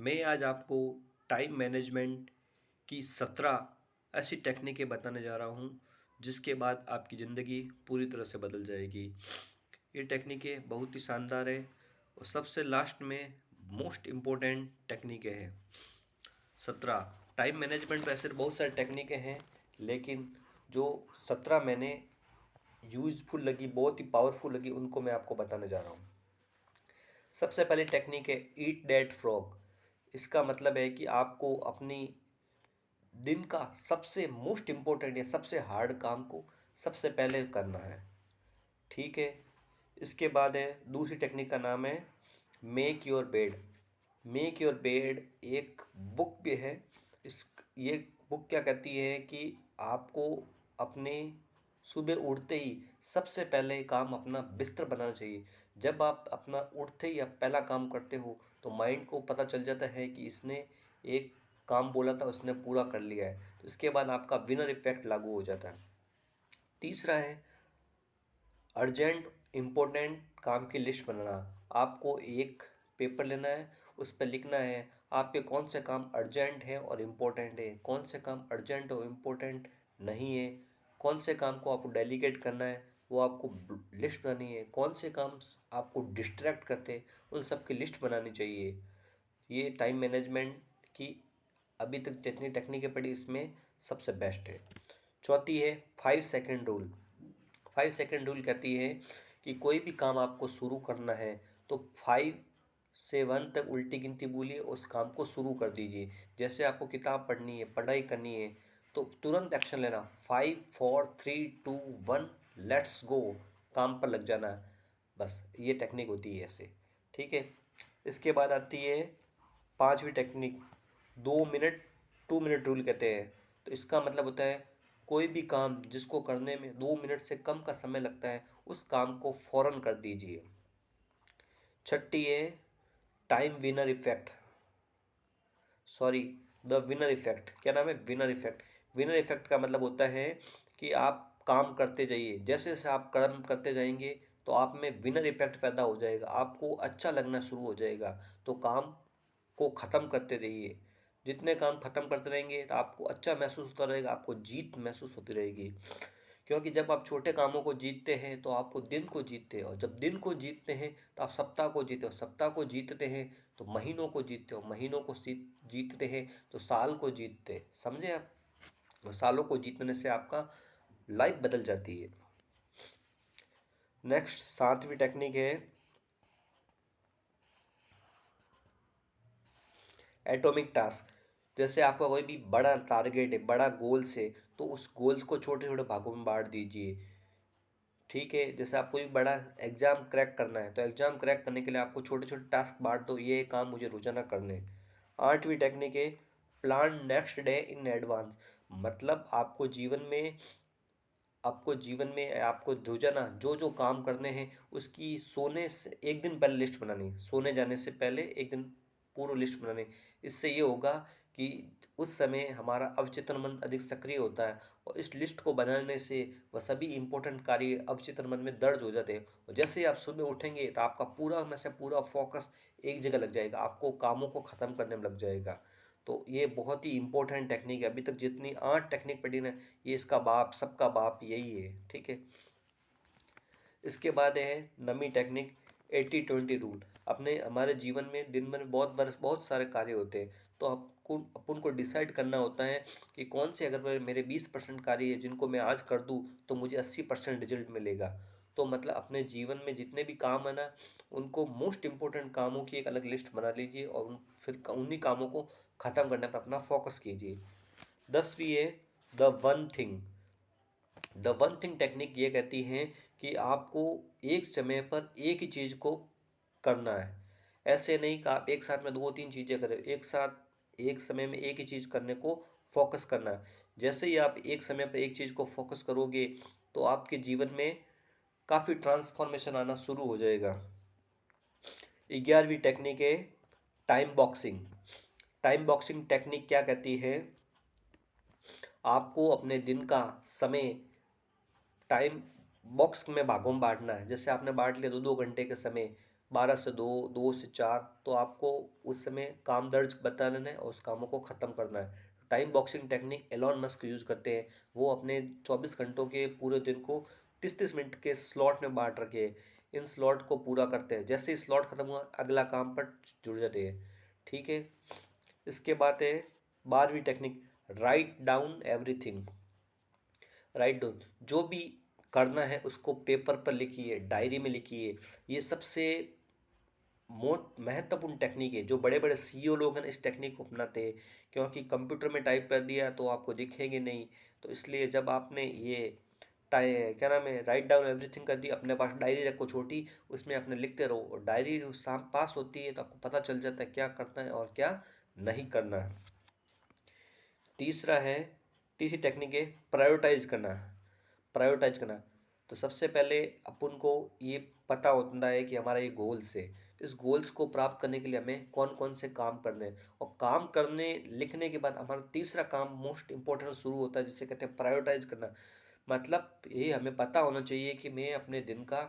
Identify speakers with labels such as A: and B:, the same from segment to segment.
A: मैं आज आपको टाइम मैनेजमेंट की 17 ऐसी टेक्निकें बताने जा रहा हूँ जिसके बाद आपकी ज़िंदगी पूरी तरह से बदल जाएगी। ये टेक्निकें बहुत ही शानदार है और सबसे लास्ट में मोस्ट इम्पोर्टेंट टेक्निकें हैं। 17 टाइम मैनेजमेंट वैसे बहुत सारी टेक्निकें हैं, लेकिन जो 17 मैंने यूज़फुल लगी, बहुत ही पावरफुल लगी, उनको मैं आपको बताने जा रहा हूँ। सबसे पहली टेक्निक है ईट डैट फ्रॉग। इसका मतलब है कि आपको अपनी दिन का सबसे मोस्ट इम्पोर्टेंट या सबसे हार्ड काम को सबसे पहले करना है। ठीक है। इसके बाद है दूसरी टेक्निक का नाम है make your bed. Make your bed एक बुक भी है। इस ये बुक क्या कहती है कि आपको अपने सुबह उठते ही सबसे पहले काम अपना बिस्तर बनाना चाहिए। जब आप अपना उठते ही आप पहला काम करते हो तो माइंड को पता चल जाता है कि इसने एक काम बोला था, उसने पूरा कर लिया है, तो इसके बाद आपका विनर इफेक्ट लागू हो जाता है। तीसरा है अर्जेंट इम्पोर्टेंट काम की लिस्ट बनाना। आपको एक पेपर लेना है, उस पर लिखना है आपके कौन से काम अर्जेंट हैं और इम्पोर्टेंट है, कौन से काम अर्जेंट और इम्पोर्टेंट नहीं है, कौन से काम को आपको डेलीगेट करना है, वो आपको लिस्ट बनानी है, कौन से काम आपको डिस्ट्रैक्ट करते हैं उन सब की लिस्ट बनानी चाहिए। ये टाइम मैनेजमेंट की अभी तक जितनी टेक्निकें पढ़ी इसमें सबसे बेस्ट है। चौथी है 5 सेकेंड रूल। 5 सेकेंड रूल कहती है कि कोई भी काम आपको शुरू करना है तो 5 से 1 तक उल्टी गिनती बोलिए, उस काम को शुरू कर दीजिए। जैसे आपको किताब पढ़नी है, पढ़ाई करनी है, तो तुरंत एक्शन लेना। 5 4 3 2 1 लेट्स गो, काम पर लग जाना। बस ये टेक्निक होती है ऐसे। ठीक है। इसके बाद आती है पांचवी टेक्निक 2 मिनट 2 मिनट रूल कहते हैं। तो इसका मतलब होता है कोई भी काम जिसको करने में 2 मिनट से कम का समय लगता है उस काम को फौरन कर दीजिए। छठी है time winner effect, sorry the winner effect. क्या नाम है? Winner effect. विनर इफेक्ट का मतलब होता है कि आप काम करते जाइए, जैसे जैसे आप काम करते जाएंगे तो आप में विनर इफेक्ट पैदा हो जाएगा, आपको अच्छा लगना शुरू हो जाएगा। तो काम को ख़त्म करते रहिए। जितने काम ख़त्म करते रहेंगे तो आपको अच्छा महसूस होता रहेगा, आपको जीत महसूस होती रहेगी। क्योंकि जब आप छोटे कामों को जीतते हैं तो आपको दिन को जीतते हैं, और जब दिन को जीतते हैं तो आप सप्ताह को जीते हो, सप्ताह को जीतते हैं तो महीनों को जीतते हो, महीनों को जीतते हैं तो साल को जीतते हैं। समझे आप? और सालों को जीतने से आपका लाइफ बदल जाती है। नेक्स्ट सातवीं टेक्निक है एटॉमिक टास्क। जैसे आपका कोई भी बड़ा टारगेट है, बड़ा गोल्स है, तो उस गोल्स को छोटे छोटे भागों में बांट दीजिए। ठीक है। जैसे आपको एक बड़ा एग्जाम क्रैक करना है तो एग्जाम क्रैक करने के लिए आपको छोटे छोटे टास्क बांट दो, ये काम मुझे रोजाना करने हैं। आठवीं टेक्निक है plan next day in advance. मतलब आपको रोजाना जो जो काम करने हैं उसकी सोने से एक दिन पहले लिस्ट बनानी, सोने जाने से पहले एक दिन पूर्व लिस्ट बनानी। इससे ये होगा कि उस समय हमारा अवचेतन मन अधिक सक्रिय होता है, और इस लिस्ट को बनाने से वह सभी इंपॉर्टेंट कार्य अवचेतन मन में दर्ज हो जाते हैं, और जैसे ही आप सुबह उठेंगे तो आपका पूरा में से पूरा फोकस एक जगह लग जाएगा, आपको कामों को ख़त्म करने में लग जाएगा। तो ये बहुत ही इंपॉर्टेंट टेक्निक है। अभी तक जितनी 8 टेक्निक पढ़ी ना, ये इसका बाप, सबका बाप यही है। ठीक है। इसके बाद है नमी टेक्निक 80-20 रूल। अपने हमारे जीवन में दिन भर में बहुत सारे कार्य होते हैं, तो अपन को डिसाइड करना होता है कि कौन से, अगर मेरे 20% कार्य है जिनको मैं आज कर दूं तो मुझे 80% रिजल्ट मिलेगा। तो मतलब अपने जीवन में जितने भी काम है ना, उनको मोस्ट इम्पोर्टेंट कामों की एक अलग लिस्ट बना लीजिए और फिर उन्हीं कामों को ख़त्म करने पर अपना फोकस कीजिए। 10वीं है the one thing. The one thing technique ये कहती है कि आपको एक समय पर एक ही चीज़ को करना है। ऐसे नहीं कि आप एक साथ में दो तीन चीज़ें करें, एक साथ एक समय में एक ही चीज़ करने को फोकस करना है। जैसे ही आप एक समय पर एक चीज़ को फोकस करोगे तो आपके जीवन में काफ़ी ट्रांसफॉर्मेशन आना शुरू हो जाएगा। 11वीं टेक्निक है time boxing. Time boxing technique क्या कहती है, आपको अपने दिन का समय टाइम बॉक्स में भागों में बांटना है। जैसे आपने बांट लिया 2-2 घंटे के समय, 12 से 2, 2 से 4, तो आपको उस समय काम दर्ज बता लेना है और उस कामों को ख़त्म करना है। Time boxing technique Elon Musk use करते हैं। वो अपने 24 घंटों के पूरे दिन को 30-30 मिनट के स्लॉट में बांट रखे हैं। इन स्लॉट को पूरा करते हैं, जैसे ही स्लॉट खत्म हुआ अगला काम पर जुड़ जाते हैं। ठीक है। इसके बाद है 12वीं technique, write down everything. Write down, जो भी करना है उसको पेपर पर लिखिए, डायरी में लिखिए। ये सबसे बहुत महत्वपूर्ण टेक्निक है। जो बड़े बड़े सीईओ लोग हैं इस टेक्निक को अपनाते हैं, क्योंकि कंप्यूटर में टाइप कर दिया तो आपको दिखेंगे नहीं। तो इसलिए जब आपने ये टाइ क्या नाम है राइट डाउन एवरीथिंग कर दी, अपने पास डायरी रखो छोटी, उसमें अपने लिखते रहो, और डायरी शाम पास होती है तो आपको पता चल जाता है क्या करना है और क्या नहीं करना है। तीसरा है, तीसरी टेक्निक है प्रायोरिटाइज करना। प्रायोरिटाइज करना, तो सबसे पहले अपन को ये पता होता है कि हमारा ये गोल्स है, तो इस गोल्स को प्राप्त करने के लिए हमें कौन कौन से काम करने हैं, और काम करने लिखने के बाद हमारा तीसरा काम मोस्ट इंपॉर्टेंट शुरू होता है, जिसे कहते हैं प्रायोरिटाइज करना। मतलब ये हमें पता होना चाहिए कि मैं अपने दिन का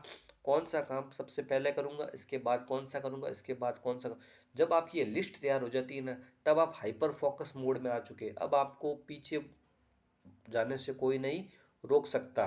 A: कौन सा काम सबसे पहले करूँगा, इसके बाद कौन सा करूँगा, इसके बाद कौन सा। जब आपकी ये लिस्ट तैयार हो जाती है ना, तब आप हाइपर फोकस मोड में आ चुके हैं। अब आपको पीछे जाने से कोई नहीं रोक सकता।